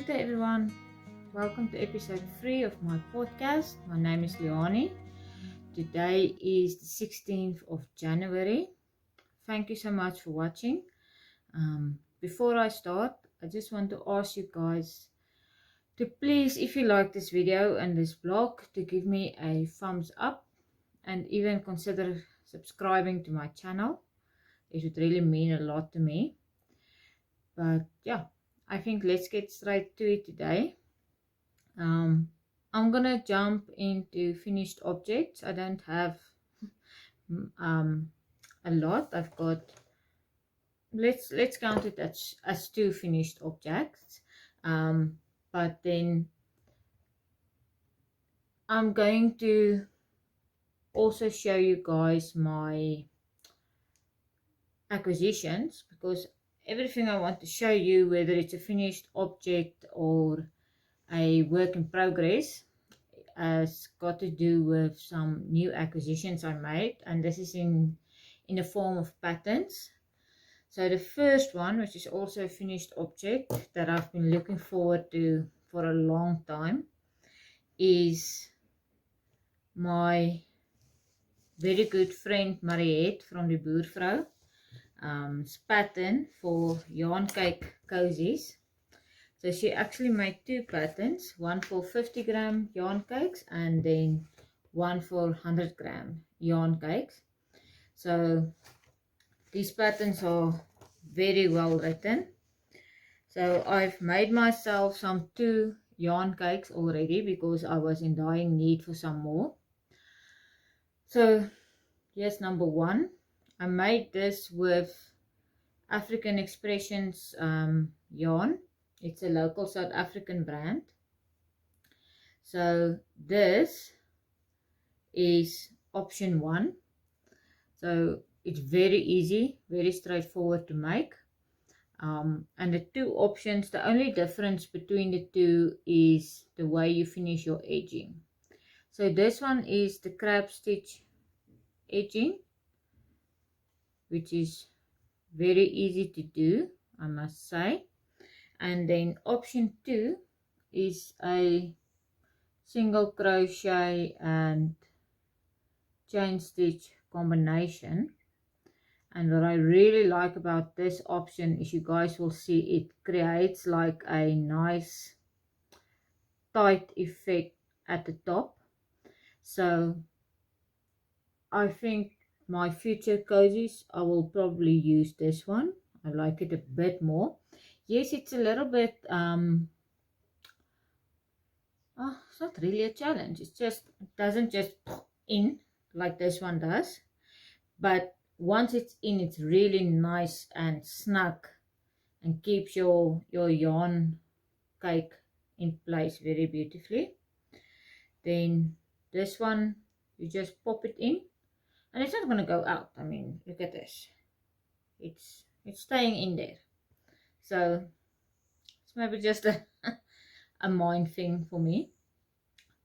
Good day everyone, welcome to episode 3 of my podcast. My name is Leanie. Today is the 16th of January. Thank you so much for watching. Before I start, I just want to ask you guys to please, if you like this video and this blog, to give me a thumbs up and even consider subscribing to my channel. It would really mean a lot to me. But yeah, I think let's get straight to it today. I'm gonna jump into finished objects. I don't have a lot. I've got, let's count it as 2 finished objects. But then I'm going to also show you guys my acquisitions, because everything I want to show you, whether it's a finished object or a work in progress, has got to do with some new acquisitions I made, and this is in the form of patterns. So the first one, which is also a finished object that I've been looking forward to for a long time, is my very good friend Mariette from Die Boervrou. Pattern for yarn cake cozies. So she actually made 2 patterns, one for 50 gram yarn cakes and then one for 100 gram yarn cakes. So these patterns are very well written. So I've made myself some 2 yarn cakes already because I was in dying need for some more. So here's number 1. I made this with African Expressions yarn. It's a local South African brand. So this is option 1. So it's very easy, very straightforward to make. And the 2 options, the only difference between the 2 is the way you finish your edging. So this one is the crab stitch edging, which is very easy to do, I must say. And then option 2 is a single crochet and chain stitch combination. And what I really like about this option is, you guys will see, it creates like a nice tight effect at the top. So I think my future cozies, I will probably use this one. I like it a bit more. Yes, it's a little bit it's not really a challenge. It's just, it doesn't just in like this one does, but once it's in, it's really nice and snug and keeps your yarn cake in place very beautifully. Then this one, you just pop it in and it's not going to go out. I mean, look at this. It's staying in there. So it's maybe just a mind thing for me.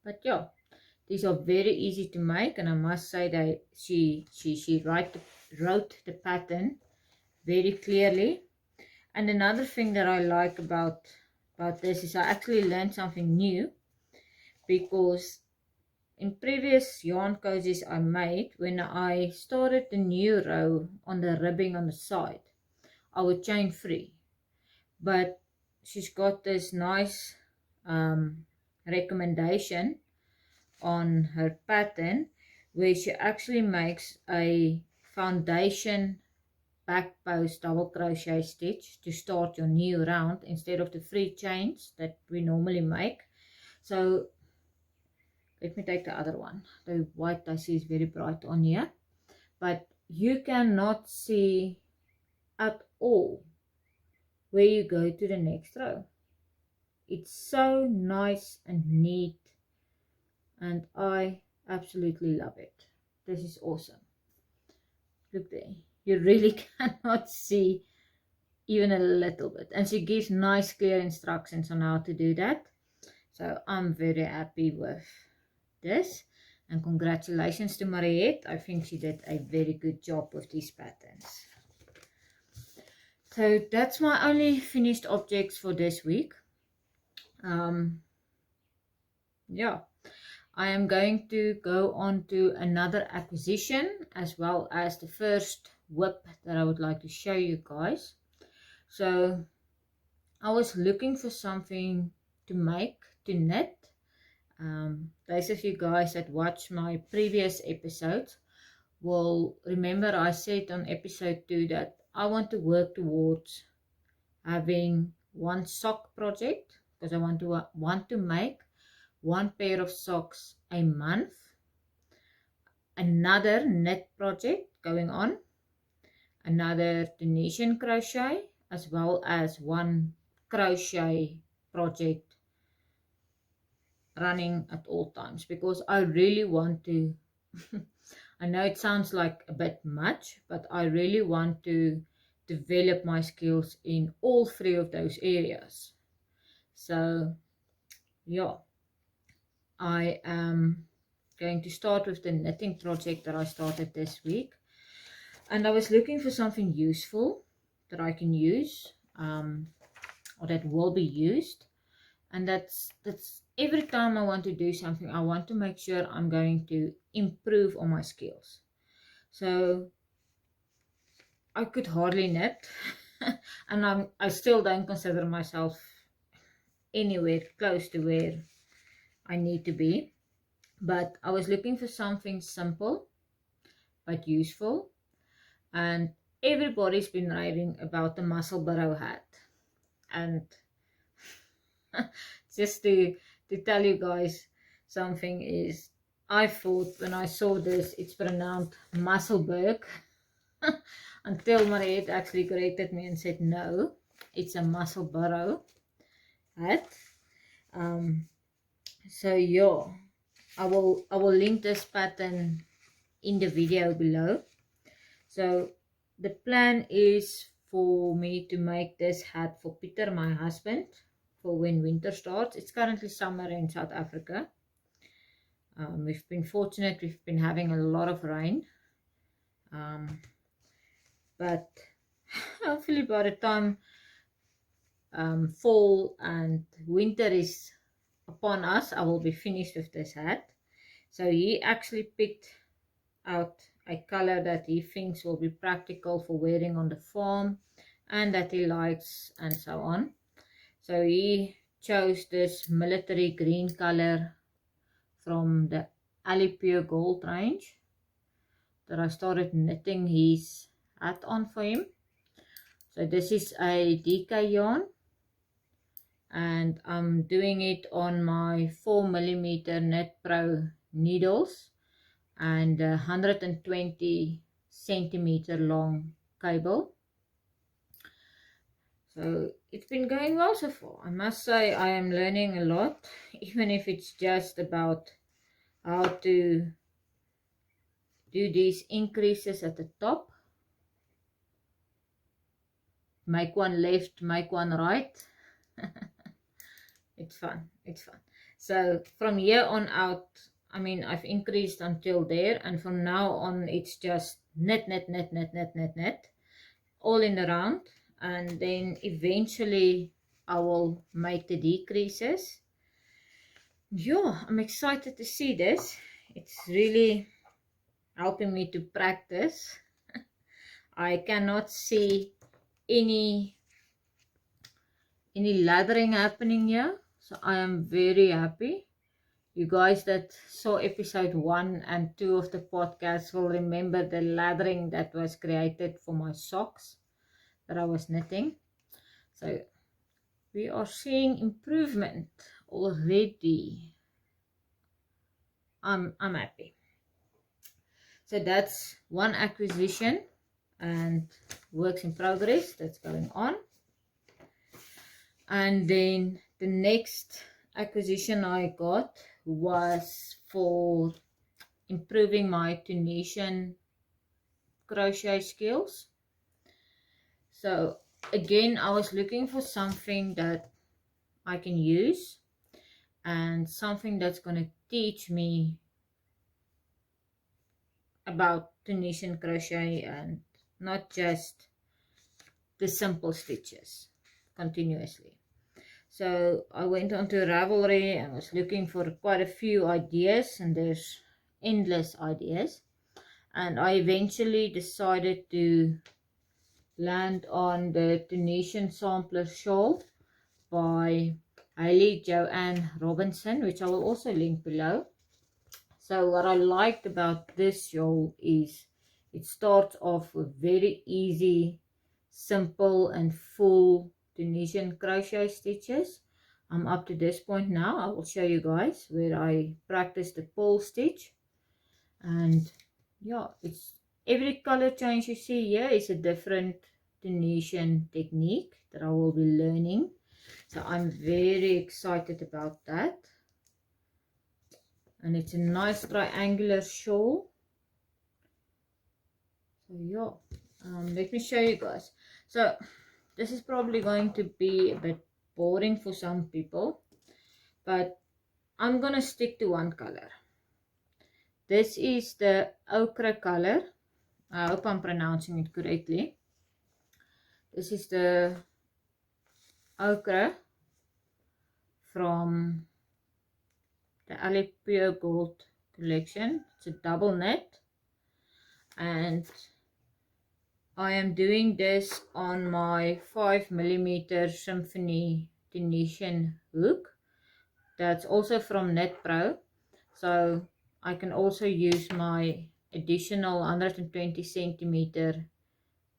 But yeah, these are very easy to make, and I must say that she wrote the pattern very clearly. And another thing that I like about this is I actually learned something new, because in previous yarn cozies I made, when I started the new row on the ribbing on the side, I would chain 3. But she's got this nice recommendation on her pattern where she actually makes a foundation back post double crochet stitch to start your new round instead of the 3 chains that we normally make. So let me take the other one. The white I see is very bright on here, but you cannot see at all where you go to the next row. It's so nice and neat, and I absolutely love it. This is awesome. Look there, you really cannot see even a little bit, and she gives nice clear instructions on how to do that. So I'm very happy with this, and congratulations to Mariette. I think she did a very good job with these patterns. So that's my only finished objects for this week. Yeah, I am going to go on to another acquisition, as well as the first whip that I would like to show you guys. So I was looking for something to knit. Those of you guys that watch my previous episodes will remember I said on episode 2 that I want to work towards having one sock project, because I want to make one pair of socks a month, another knit project going on, another Tunisian crochet, as well as one crochet project running at all times, because I really want to I know it sounds like a bit much, but I really want to develop my skills in all 3 of those areas. So yeah, I am going to start with the knitting project that I started this week, and I was looking for something useful that I can use, or that will be used. And that's every time I want to do something, I want to make sure I'm going to improve on my skills. So I could hardly knit, and I still don't consider myself anywhere close to where I need to be. But I was looking for something simple but useful, and everybody's been writing about the Musselburgh hat. And just to tell you guys something is, I thought when I saw this it's pronounced Musselburgh until Mariette actually corrected me and said no, it's a Musselburgh hat. So yeah, I will link this pattern in the video below. So the plan is for me to make this hat for Peter, my husband, for when winter starts. It's currently summer in South Africa. We've been fortunate, we've been having a lot of rain, but hopefully by the time fall and winter is upon us, I will be finished with this hat. So he actually picked out a color that he thinks will be practical for wearing on the farm and that he likes, and so on. So he chose this military green color from the Ali Pure Gold range that I started knitting his hat on for him. So this is a DK yarn, and I'm doing it on my 4mm Knit Pro needles and 120 centimeter long cable. So it's been going well so far. I must say I am learning a lot, even if it's just about how to do these increases at the top. Make one left, make one right. It's fun, it's fun. So from here on out, I mean, I've increased until there, and from now on it's just knit, all in the round, and then eventually I will make the decreases. Yeah, I'm excited to see this. It's really helping me to practice. I cannot see any lathering happening here, so I am very happy. You guys that saw episode 1 and 2 of the podcast will remember the lathering that was created for my socks that I was knitting. So we are seeing improvement already. I'm happy. So that's one acquisition and works in progress that's going on. And then the next acquisition I got was for improving my Tunisian crochet skills. So again, I was looking for something that I can use and something that's going to teach me about Tunisian crochet and not just the simple stitches continuously. So I went onto Ravelry and was looking for quite a few ideas, and there's endless ideas. And I eventually decided to land on the Tunisian sampler shawl by Hayley Joanne Robinson, which I will also link below. So what I liked about this shawl is it starts off with very easy, simple and full Tunisian crochet stitches. I'm up to this point now. I will show you guys where I practice the pole stitch. And yeah, it's every color change you see here is a different Tunisian technique that I will be learning. So I'm very excited about that. And it's a nice triangular shawl. So yeah, let me show you guys. So this is probably going to be a bit boring for some people, but I'm gonna stick to one color. This is the ochre color. I hope I'm pronouncing it correctly. This is the ochre from the Ali Pure Gold collection. It's a double knit, and I am doing this on my 5mm Symphony Tunisian hook. That's also from Knit Pro, so I can also use my additional 120cm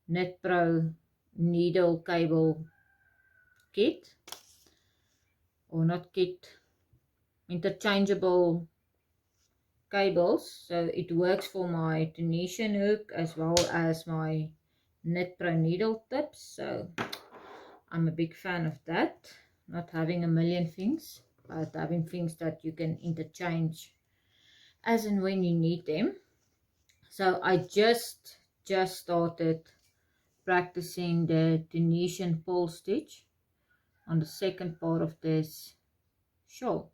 Knit Pro needle cable kit, or not kit, interchangeable cables. So it works for my Tunisian hook as well as my Knit Pro needle tips. So I'm a big fan of that, not having a million things, but having things that you can interchange as and when you need them. So I just started practicing the Tunisian pole stitch on the second part of this shawl.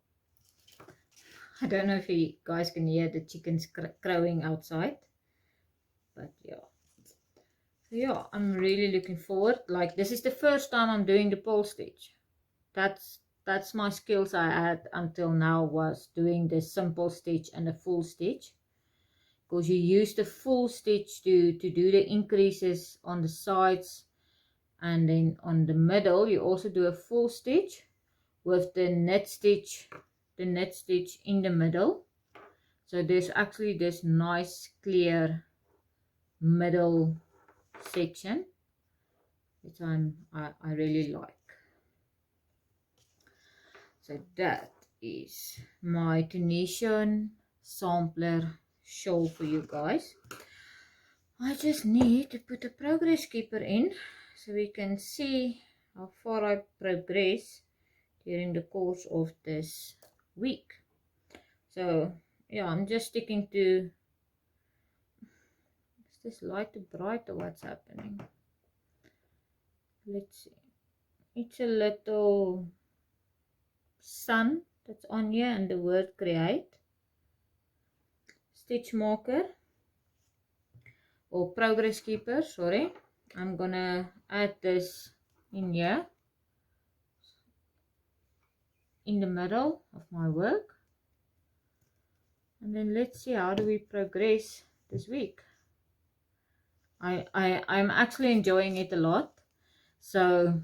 I don't know if you guys can hear the chickens crowing outside, but yeah. So yeah, I'm really looking forward. Like, this is the first time I'm doing the pole stitch. That's my skills I had until now, was doing the simple stitch and the full stitch, because you use the full stitch to do the increases on the sides, and then on the middle you also do a full stitch with the knit stitch in the middle. So there's actually this nice clear middle section, which I really like. So that is my Tunisian sampler shawl for you guys. I just need to put a progress keeper in so we can see how far I progress during the course of this week. So yeah, I'm just sticking to, is this light too bright or what's happening? Let's see. It's a little sun that's on here and the word create. Stitch marker or progress keeper, sorry. I'm gonna add this in here in the middle of my work, and then let's see how do we progress this week. I'm actually enjoying it a lot, so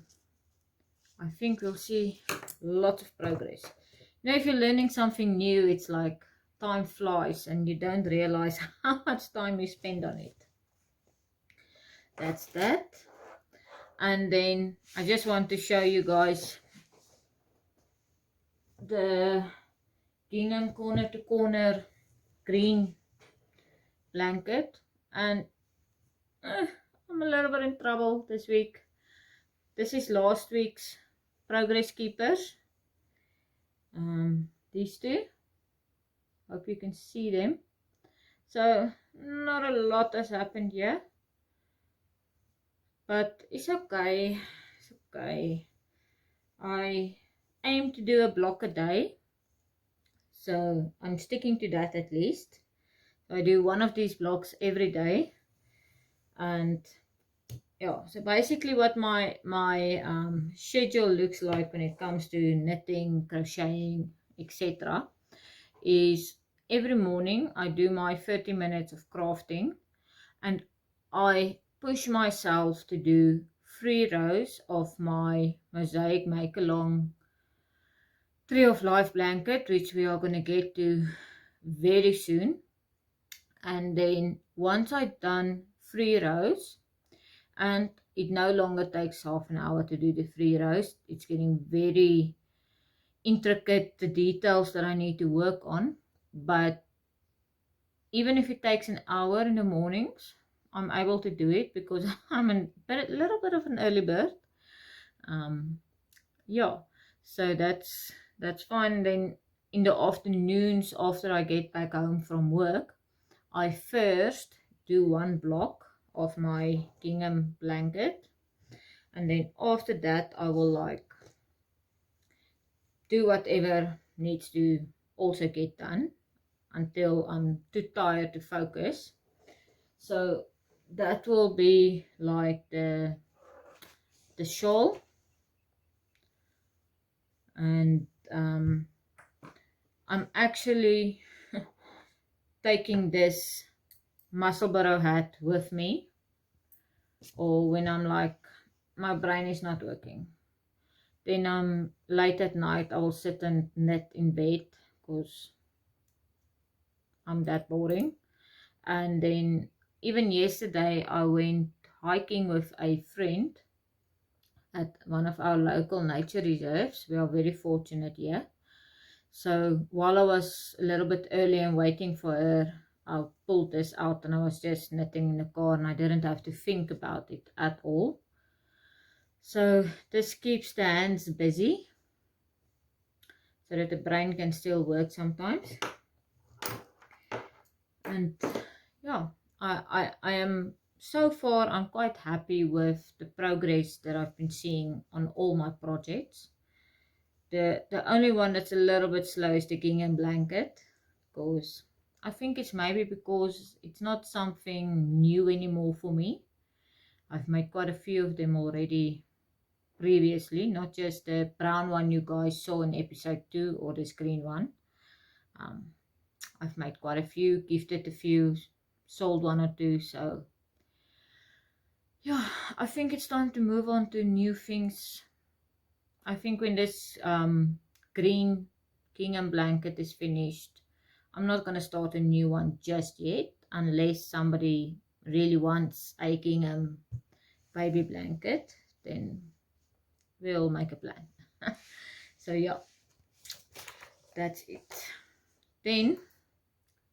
I think we'll see lots of progress. You know, if you're learning something new, it's like time flies and you don't realize how much time you spend on it. That's that. And then I just want to show you guys the gingham corner to corner green blanket, and I'm a little bit in trouble this week. This is last week's progress keepers. These two, hope you can see them. So not a lot has happened here, but it's okay. It's okay. I aim to do a block a day, so I'm sticking to that at least. So I do one of these blocks every day, and yeah, so basically what my schedule looks like when it comes to knitting, crocheting, etc. is every morning I do my 30 minutes of crafting, and I push myself to do 3 rows of my Mosaic make along Tree of Life blanket, which we are going to get to very soon. And then once I've done 3 rows, and it no longer takes half an hour to do the 3 rows, it's getting very intricate, the details that I need to work on. But even if it takes an hour in the mornings, I'm able to do it because I'm a little bit of an early bird. Yeah, so that's fine. Then in the afternoons, after I get back home from work, I first do 1 block of my gingham blanket, and then after that I will like do whatever needs to also get done until I'm too tired to focus. So that will be like the shawl, and I'm actually taking this Musselburgh hat with me, or when I'm like my brain is not working, then late at night I will sit and knit in bed because I'm that boring. And then even yesterday I went hiking with a friend at one of our local nature reserves. We are very fortunate here. So while I was a little bit early and waiting for her, I pulled this out and I was just knitting in the car, and I didn't have to think about it at all. So this keeps the hands busy so that the brain can still work sometimes. And yeah, I am, so far I'm quite happy with the progress that I've been seeing on all my projects. The only one that's a little bit slow is the gingham blanket, because I think it's maybe because it's not something new anymore for me. I've made quite a few of them already previously, not just the brown one you guys saw in episode 2 or this green one. I've made quite a few, gifted a few, sold 1 or 2. So yeah, I think it's time to move on to new things. I think when this green gingham blanket is finished, I'm not going to start a new one just yet, unless somebody really wants a gingham baby blanket, then we'll make a plan. So yeah, that's it. Then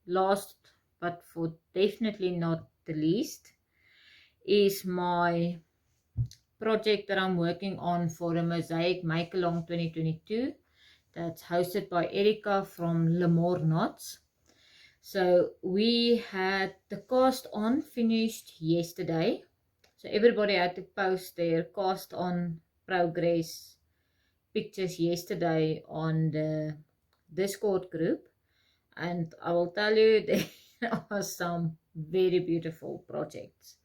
last but for definitely not the least is my project that I'm working on for a Mosaic Make Along 2022 that's hosted by Erika from Lamoureknots. So we had the cast on finished yesterday, so everybody had to post their cast on progress pictures yesterday on the Discord group, and I will tell you there are some very beautiful projects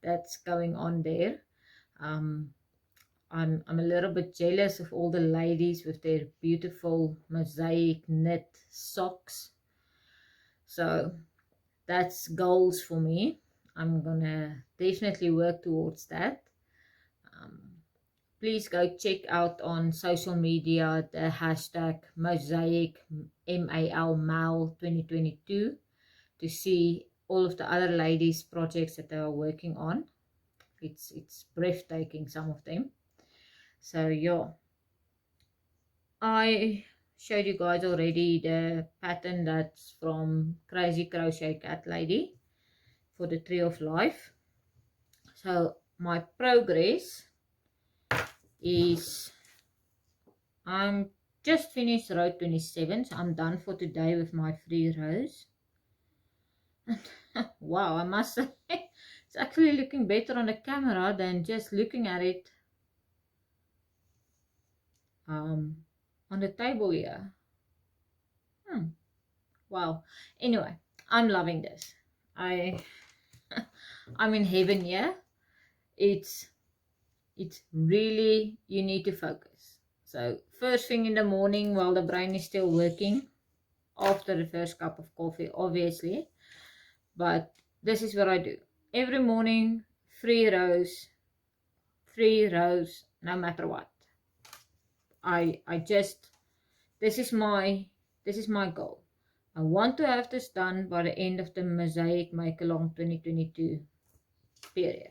that's going on there. I'm a little bit jealous of all the ladies with their beautiful mosaic knit socks. So that's goals for me. I'm gonna definitely work towards that. Please go check out on social media the hashtag Mosaic MAL 2022 to see all of the other ladies' projects that they are working on. It's breathtaking, some of them. So yeah, I showed you guys already the pattern that's from Crazy Crochet Cat Lady for the Tree of Life. So my progress is, I'm just finished row 27, so I'm done for today with my 3 rows. Wow, I must say it's actually looking better on the camera than just looking at it on the table here. Wow. Anyway, I'm loving this. I'm in heaven here. it's really, you need to focus. So first thing in the morning while the brain is still working, after the first cup of coffee obviously, but this is what I do every morning. 3 rows, no matter what. I just, this is my goal. I want to have this done by the end of the Mosaic Make Along 2022 period.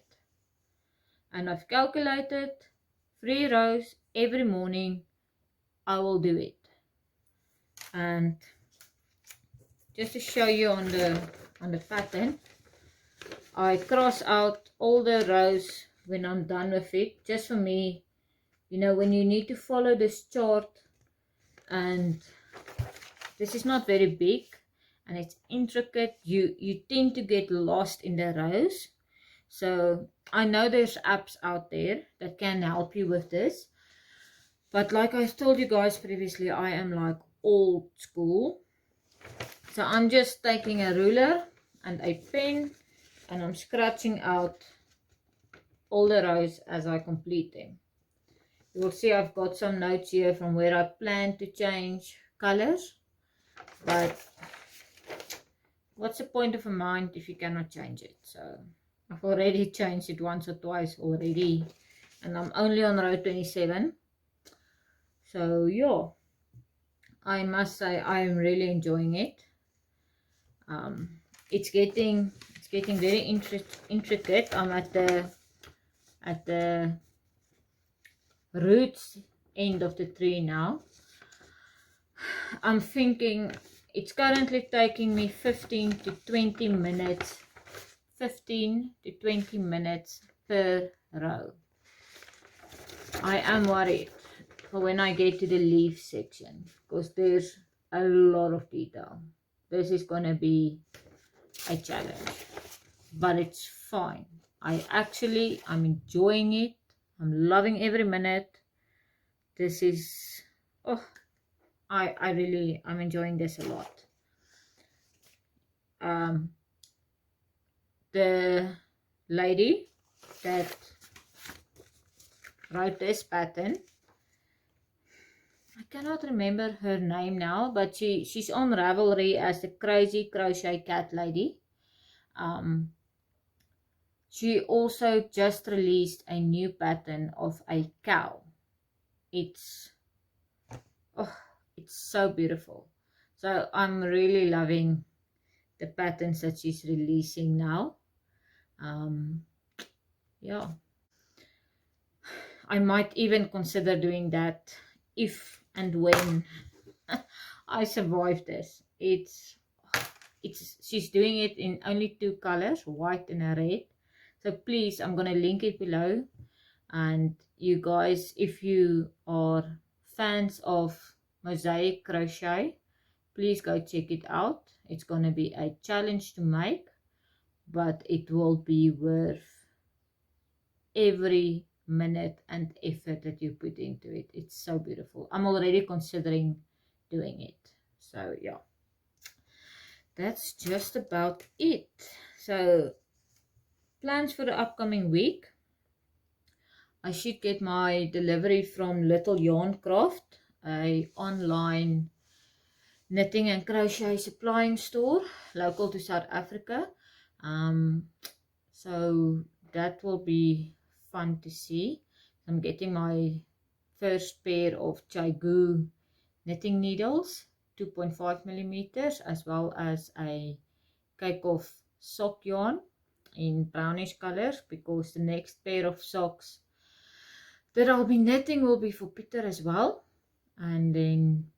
And I've calculated 3 rows every morning. I will do it. And just to show you on the pattern, I cross out all the rows when I'm done with it, just for me, you know, when you need to follow this chart, and this is not very big and it's intricate, you tend to get lost in the rows. So I know there's apps out there that can help you with this, but like I told you guys previously, I am like old school. So I'm just taking a ruler and a pen and I'm scratching out all the rows as I complete them. You will see I've got some notes here from where I plan to change colors, but what's the point of a mind if you cannot change it? So I've already changed it once or twice already, and I'm only on row 27. So yeah, I must say I am really enjoying it. It's getting very intricate. I'm at the roots end of the tree now. I'm thinking it's currently taking me 15 to 20 minutes per row. I am worried for when I get to the leaf section, because there's a lot of detail. This is gonna be a challenge, but it's fine. I'm enjoying it. I'm loving every minute. This is, oh, I'm enjoying this a lot. The lady that wrote this pattern, I cannot remember her name now, but she's on Ravelry as the Crazy Crochet Cat Lady. She also just released a new pattern of a cow. It's so beautiful. So I'm really loving the patterns that she's releasing now. Yeah, I might even consider doing that if and when I survive this. She's doing it in only 2 colors, white and a red. So please, I'm gonna link it below, and you guys, if you are fans of Mosaic crochet, please go check it out. It's gonna be a challenge to make, but it will be worth every minute and effort that you put into it. It's so beautiful. I'm already considering doing it. So yeah, that's just about it. So plans for the upcoming week: I should get my delivery from Little Yarn Craft, a online knitting and crochet supplying store local to South Africa. So that will be fun to see. I'm getting my first pair of Chaigu knitting needles, 2.5 millimeters, as well as a cake of sock yarn in brownish colors, because the next pair of socks that I'll be knitting will be for Peter as well. And then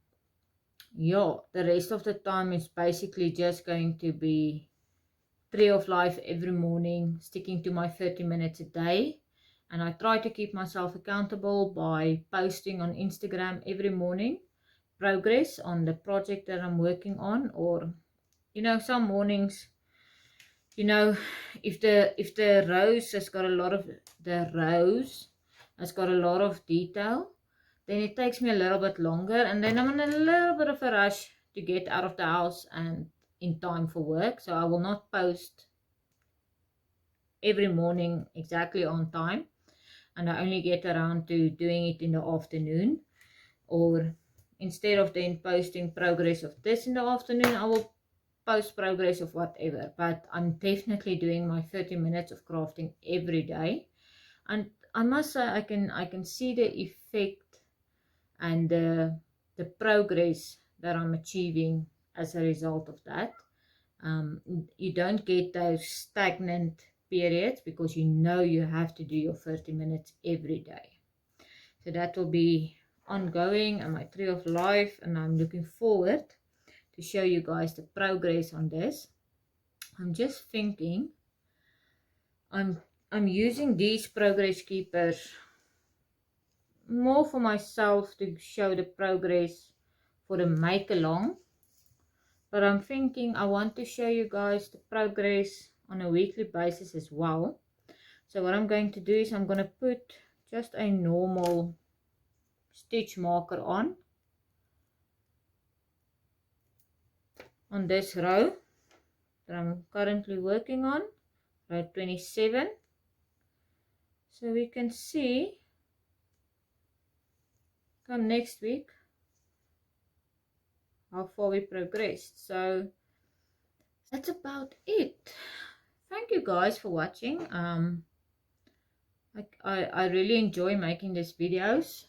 yeah, the rest of the time is basically just going to be Tree of Life every morning, sticking to my 30 minutes a day. And I try to keep myself accountable by posting on Instagram every morning progress on the project that I'm working on. Or, you know, some mornings, you know, if the rose has got a lot of detail, then it takes me a little bit longer, and then I'm in a little bit of a rush to get out of the house and in time for work. So I will not post every morning exactly on time, and I only get around to doing it in the afternoon. Or instead of then posting progress of this in the afternoon, I will post progress of whatever. But I'm definitely doing my 30 minutes of crafting every day, and I must say I can see the effect and the progress that I'm achieving as a result of that. You don't get those stagnant periods because you know you have to do your 30 minutes every day. So that will be ongoing and my tree of life, and I'm looking forward to show you guys the progress on this. I'm just thinking I'm using these progress keepers more for myself to show the progress for the make along, but I'm thinking I want to show you guys the progress on a weekly basis as well. So what I'm going to do is I'm going to put just a normal stitch marker on this row that I'm currently working on, row 27, so we can see come next week how far we progressed. So that's about it. Thank you guys for watching. I really enjoy making these videos,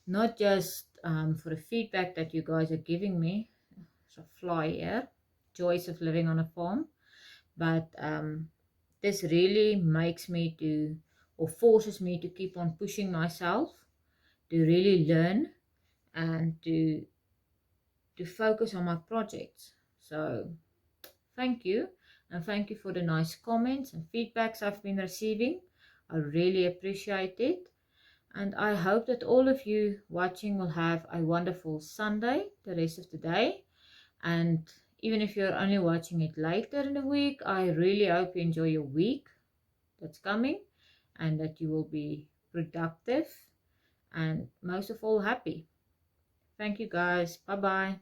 not just for the feedback that you guys are giving me. There's a fly here, joys of living on a farm, but this really makes me to, or forces me to keep on pushing myself to really learn and to focus on my projects. So thank you, and thank you for the nice comments and feedbacks I've been receiving. I really appreciate it, and I hope that all of you watching will have a wonderful Sunday the rest of the day. And even if you're only watching it later in the week, I really hope you enjoy your week that's coming, and that you will be productive and most of all happy. Thank you guys. Bye bye.